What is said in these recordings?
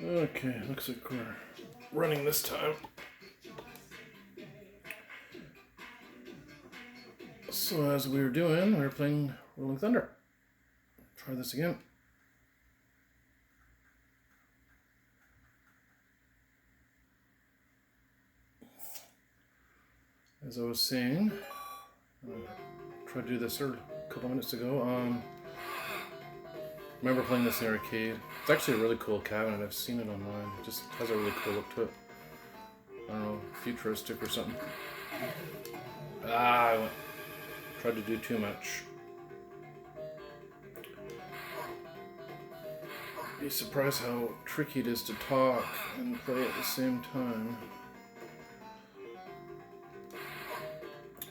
Okay, looks like we're running this time. So as we were doing, we were playing Rolling Thunder. Try this again. As I was saying, tried to do this a couple minutes ago. Remember playing this in the arcade. It's actually a really cool cabinet. I've seen it online. It just has a really cool look to it. I don't know, futuristic or something. I tried to do too much. Be surprised how tricky it is to talk and play at the same time.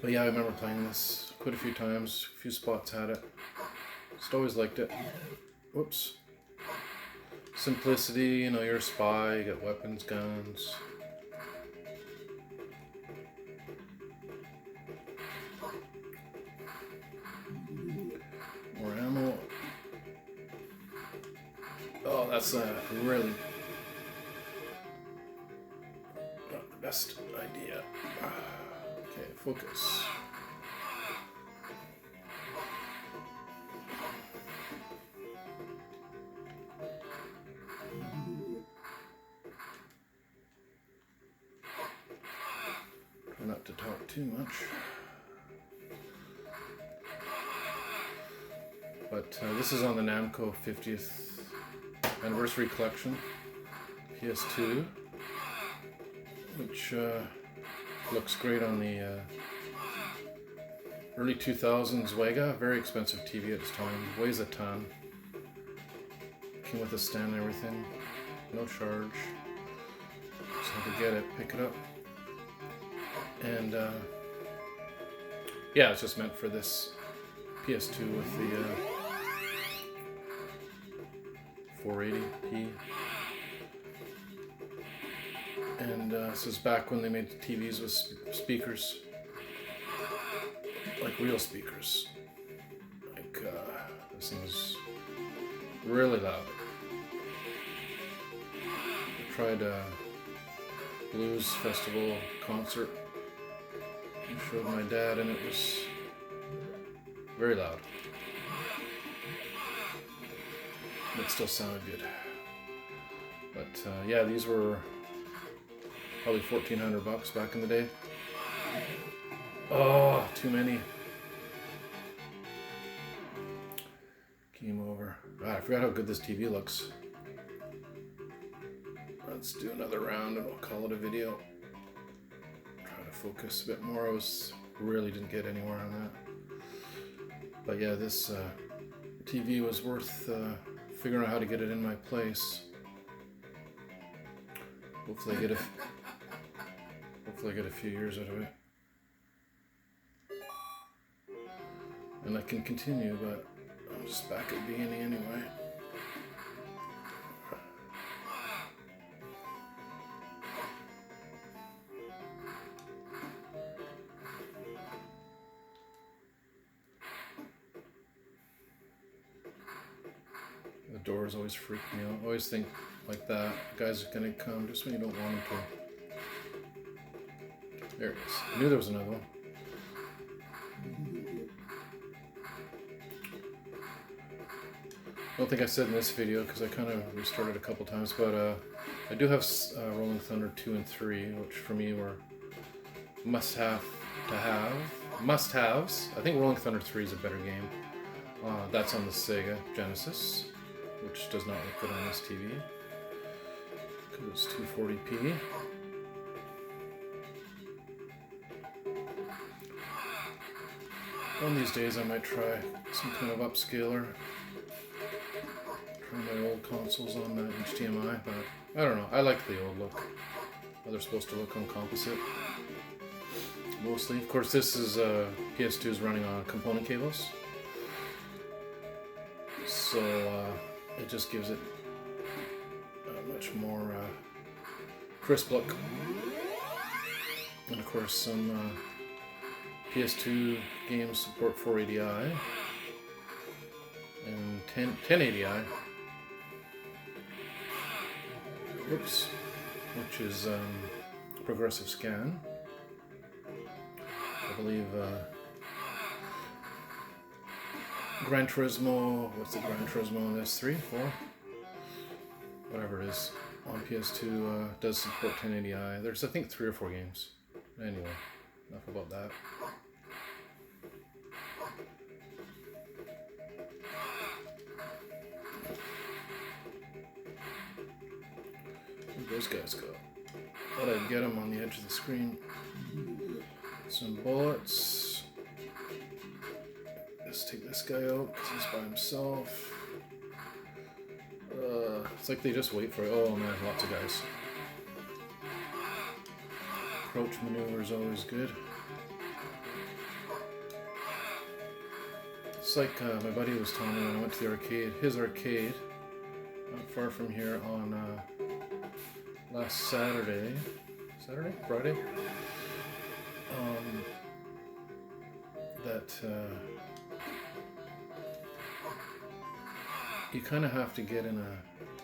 But yeah, I remember playing this quite a few times. A few spots had it. Just always liked it. Whoops. Simplicity, you know, you're a spy, you got weapons, guns. More ammo. Oh, that's really not the best idea. Okay, focus. Try not to talk too much. But this is on the Namco 50th Anniversary Collection, Ps2, which looks great on the early 2000s WEGA. Very expensive TV at its time, weighs a ton. Came with a stand and everything, no charge. Just had to get it, pick it up. And yeah, it's just meant for this Ps2 with the 480p. And this is back when they made TVs with speakers, like real speakers. Like this thing is really loud. I tried a blues festival concert. I showed my dad, and it was very loud. It still sounded good. But yeah, these were probably $1,400 back in the day. Oh, too many. Game over. Ah, I forgot how good this TV looks. Let's do another round and we'll call it a video. Try to focus a bit more. I really didn't get anywhere on that. But yeah, this TV was worth figuring out how to get it in my place. Hopefully I get a few years out of it. And I can continue, but I'm just back at B&E anyway. The doors always freak me out. I always think like that. Guys are gonna come just when you don't want them to. There it is. I knew there was another one. I don't think I said in this video because I kind of restarted a couple times, but I do have Rolling Thunder 2 and 3, which for me were must-haves. I think Rolling Thunder 3 is a better game. That's on the Sega Genesis, which does not look good on this TV because it's 240p. One of these days I might try some kind of upscaler. Try my old consoles on the HDMI, but I don't know. I like the old look. How they're supposed to look on composite. Mostly. Of course, this is PS2 is running on component cables. So it just gives it a much more crisp look. And of course, some PS2 games support 480i and 1080i. Whoops, which is progressive scan. I believe Gran Turismo, what's the Gran Turismo on this? 3, 4? Whatever it is. On PS2 does support 1080i. There's I think 3 or 4 games. Anyway, enough about that. Where'd those guys go? Thought I'd get them on the edge of the screen. Some bullets. Let's take this guy out because he's by himself. It's like they just wait for it. Oh man, lots of guys. Approach maneuver is always good. It's like my buddy was telling me when I went to the arcade, his arcade, not far from here on last Saturday, Friday, that you kind of have to get in a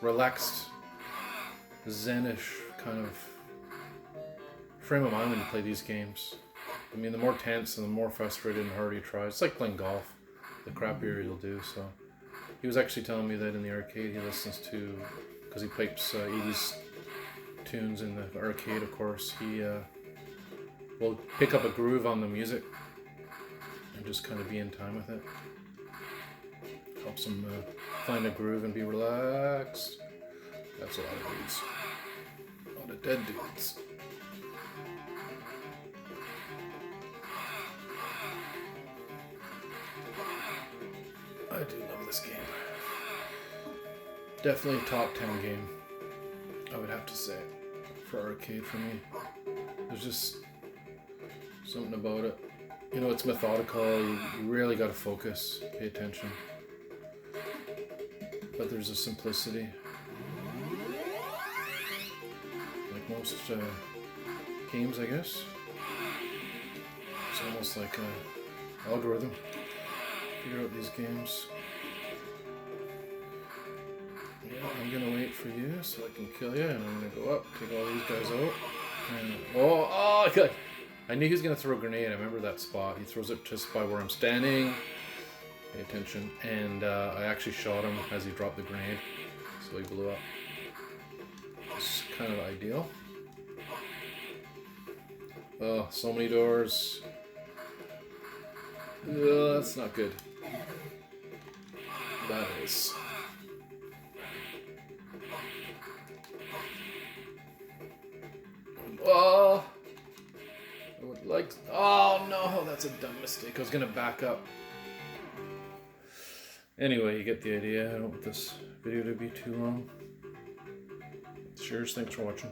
relaxed, zen-ish kind of frame of mind when you play these games. I mean, the more tense and the more frustrated and harder you try, it's like playing golf. The crappier you'll do. So he was actually telling me that in the arcade he listens to, because he pipes 80s tunes in the arcade, of course, he will pick up a groove on the music and just kind of be in time with it. Helps him find a groove and be relaxed. That's a lot of dudes. A lot of dead dudes. I do love this game. Definitely a top 10 game, I would have to say, for arcade for me. There's just something about it. You know, it's methodical, you really gotta focus, pay attention. But there's a simplicity. Like most games, I guess. It's almost like an algorithm. Figure out these games. Yeah, I'm gonna wait for you so I can kill you, and I'm gonna go up, take all these guys out. And oh, good. I knew he was gonna throw a grenade. I remember that spot. He throws it just by where I'm standing. Pay attention. And I actually shot him as he dropped the grenade, so he blew up. It's kind of ideal. Oh, so many doors. That's not good. That is. Oh! I would like. Oh no, that's a dumb mistake. I was gonna back up. Anyway, you get the idea. I don't want this video to be too long. Cheers, thanks for watching.